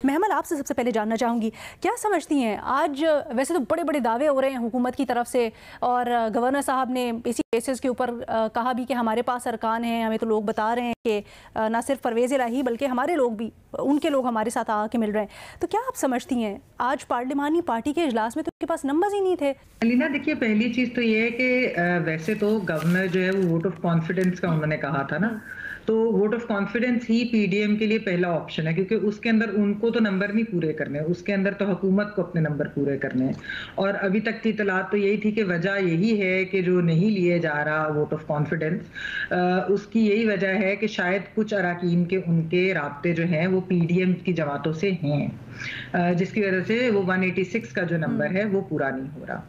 महमल, आपसे सबसे पहले जानना चाहूँगी, क्या समझती हैं आज वैसे तो बड़े बड़े दावे हो रहे हैं हुकूमत की तरफ से, और गवर्नर साहब ने इसी बेसिस के ऊपर कहा भी कि हमारे पास अरकान हैं, हमें तो लोग बता रहे हैं कि ना सिर्फ परवेज़ इलाही बल्कि हमारे लोग भी, उनके लोग हमारे साथ आके मिल रहे हैं। तो क्या आप समझती हैं आज पार्लिमानी पार्टी के इजलास में तो उनके पास नंबर्स ही नहीं थे? अलीना, देखिए, पहली चीज तो ये है कि वैसे तो गवर्नर जो है वो वोट ऑफ कॉन्फिडेंस का उन्होंने कहा था ना, तो vote of confidence he PDM के लिए पहला ऑप्शन है, क्योंकि उसके अंदर उनको तो नंबर नहीं पूरे करने, उसके अंदर तो हुकूमत को अपने नंबर पूरे करने हैं। और अभी तक की इतलात तो यही थी कि वजह यही है कि जो नहीं लिए जा रहा वोट ऑफ कॉन्फिडेंस, उसकी यही वजह है कि शायद कुछ अराकीन के उनके राब्ते जो हैं वो पीडीएम की जमातों से हैं, जिसकी वजह से वो 186 का जो नंबर है वो पूरा नहीं हो रहा।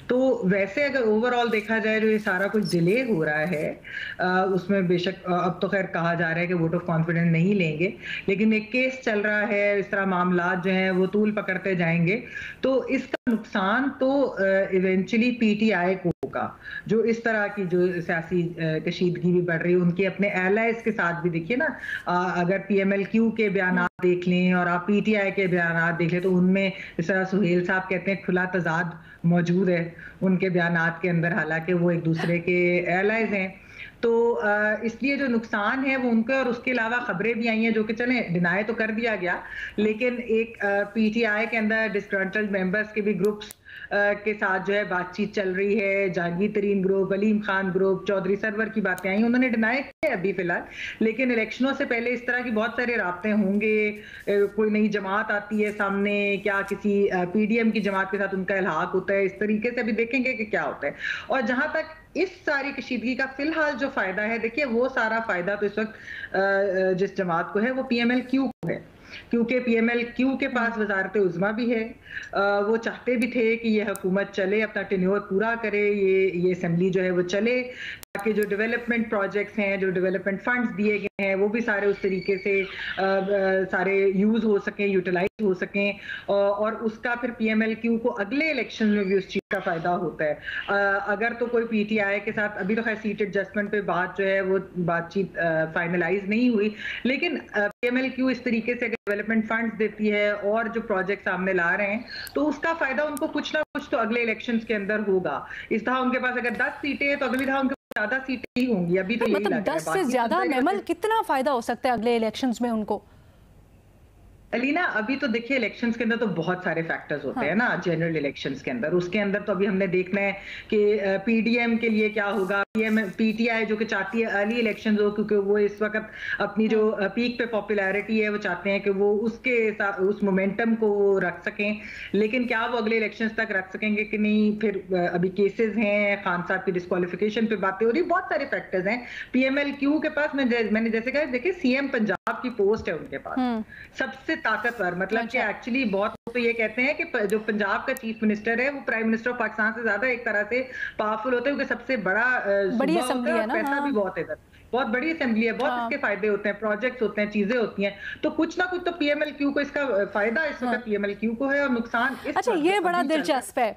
तो वैसे अगर ओवरऑल देखा जाए, जो ये सारा कुछ डिले हो रहा है, उसमें बेशक अब तो खैर कहा जा रहा है कि वोट ऑफ कॉन्फिडेंस नहीं लेंगे, लेकिन एक केस चल रहा है, इस तरह मामला जो हैं वो तूल पकड़ते जाएंगे, तो इसका नुकसान तो इवेंचुअली पीटीआई को होगा। जो इस तरह की जो सियासी कशीदगी भी बढ़ रही है, उनके अपने एलाइज के साथ भी देखिए ना, अगर पीएमएलक्यू के बयान देख लें और आप पीटीआई के बयान देख लें, तो उनमें इस तरह सुहेल साहब कहते हैं खुला तजाद मौजूद है उनके बयानात के अंदर, हालांकि वो एक दूसरे के एलाइज हैं। तो इसलिए जो नुकसान है वो उनके, और उसके अलावा खबरें भी आई हैं जो कि चलें डिनाई तो कर दिया गया, लेकिन एक पीटीआई के अंदर डिस्ग्रंटल्ड मेंबर्स के भी ग्रुप्स के साथ जो है बातचीत चल रही है। जहांगीर तरीन ग्रुप, अलीम खान ग्रुप, चौधरी सरवर की बातें आई, उन्होंने डिनाई किया अभी फिलहाल, लेकिन इलेक्शनों से पहले इस तरह की बहुत सारे राब्ते होंगे, कोई नई जमात आती है सामने, क्या किसी पीडीएम की जमात के साथ उनका इल्हाक होता है, इस तरीके से अभी देखेंगे कि क्या होता है। और जहां तक इस सारी कशीदगी का फिलहाल जो फायदा है, देखिए वो सारा फायदा तो इस वक्त जिस जमात को है वो पीएमएलक्यू को है, क्योंकि पीएमएलक्यू के पास वजारत उज़्मा भी है। वो चाहते भी थे कि ये हुकूमत चले, अपना टेन्योर पूरा करे, ये असेंबली जो है वो चले, ताकि जो डेवलपमेंट प्रोजेक्ट्स हैं, जो डेवलपमेंट फंड्स दिए गए हैं, वो भी सारे उस तरीके से सारे यूज हो सकें, यूटिलाइज हो सकें, और उसका फिर पीएमएलक्यू को अगले इलेक्शन में भी उस चीज का फायदा होता है। अगर तो कोई पीटीआई के साथ, अभी तो खैर सीट एडजस्टमेंट पे बात जो है वो बातचीत फाइनलाइज नहीं हुई, लेकिन पीएमएलक्यू इस तरीके से डेवलपमेंट फंड्स देती है और जो प्रोजेक्ट सामने ला रहे हैं, तो उसका फायदा उनको कुछ ना कुछ तो अगले इलेक्शंस के अंदर होगा। इस दफा उनके पास अगर 10 सीटें हैं तो अगली दफा उनके ज्यादा सीटें ही होंगी। अभी तो यही मतलब लग रहा है 10 से ज्यादा महमल, कितना फायदा हो सकता है अगले इलेक्शंस में उनको? अलीना, अभी तो देखिए इलेक्शंस के अंदर तो बहुत सारे फैक्टर्स होते हैं ना, जनरल इलेक्शंस के अंदर, उसके अंदर तो अभी हमने देखना है कि पीडीएम के लिए क्या होगा। पीटीआई जो कि चाहती है अर्ली इलेक्शंस हो, क्योंकि वो इस वक्त अपनी जो पीक पे पॉपुलैरिटी है वो चाहते हैं कि वो उस मोमेंटम को रख सकें, लेकिन क्या वो अगले इलेक्शंस तक रख सकेंगे कि नहीं, फिर अभी केसेस हैं, खान साहब की डिस्क्वालिफिकेशन पे बातें हो रही, बहुत सारे फैक्टर्स हैं। पीएमएलक्यू के पास मैंने जैसे कहा, देखिए सीएम पंजाब की पोस्ट है उनके पास, सबसे ताकतवर, मतलब कि एक्चुअली बहुत तो ये कहते हैं कि जो पंजाब का चीफ मिनिस्टर है वो प्राइम मिनिस्टर ऑफ पाकिस्तान से ज्यादा एक तरह से पावरफुल होते हैं, क्योंकि सबसे बड़ी असेंबली है ना, पैसा भी बहुत है इधर, बहुत बड़ी असेंबली है, बहुत इसके फायदे होते हैं, प्रोजेक्ट्स होते हैं, चीजें होती हैं, तो कुछ ना कुछ तो पीएमएलक्यू को इसका फायदा इस वक्त पीएमएलक्यू को है, और नुकसान इस अच्छा, ये बड़ा दिलचस्प है।